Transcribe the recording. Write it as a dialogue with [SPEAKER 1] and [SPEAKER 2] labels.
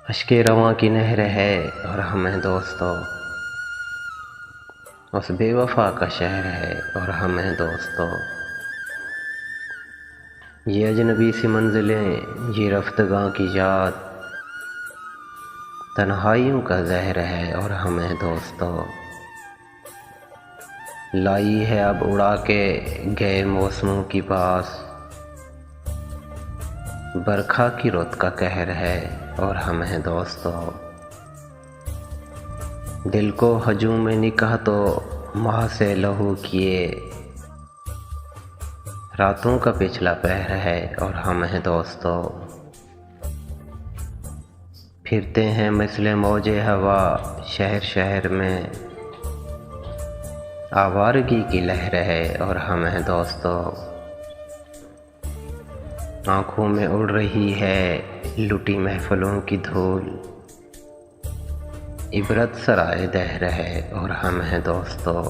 [SPEAKER 1] अश्के रवां की नहर है और हम हैं दोस्तों, उस बेवफा का शहर है और हम हैं दोस्तों। ये अजनबी सी मंजिलें, ये रफ्तगां की याद, तन्हाइयों का ज़हर है और हम हैं दोस्तों। लाई है अब उड़ा के गए मौसमों की पास, बरखा की रुत का कहर है और हम हैं दोस्तों। दिल को हजूम में निकाह तो माह से लहू किए, रातों का पिछला पहर है और हम हैं दोस्तों। फिरते हैं मिसले मौजे हवा शहर शहर में, आवारगी की लहर है और हम हैं दोस्तों। आँखों में उड़ रही है लुटी महफिलों की धूल, इबरत सराय दहर है और हम हैं दोस्तों।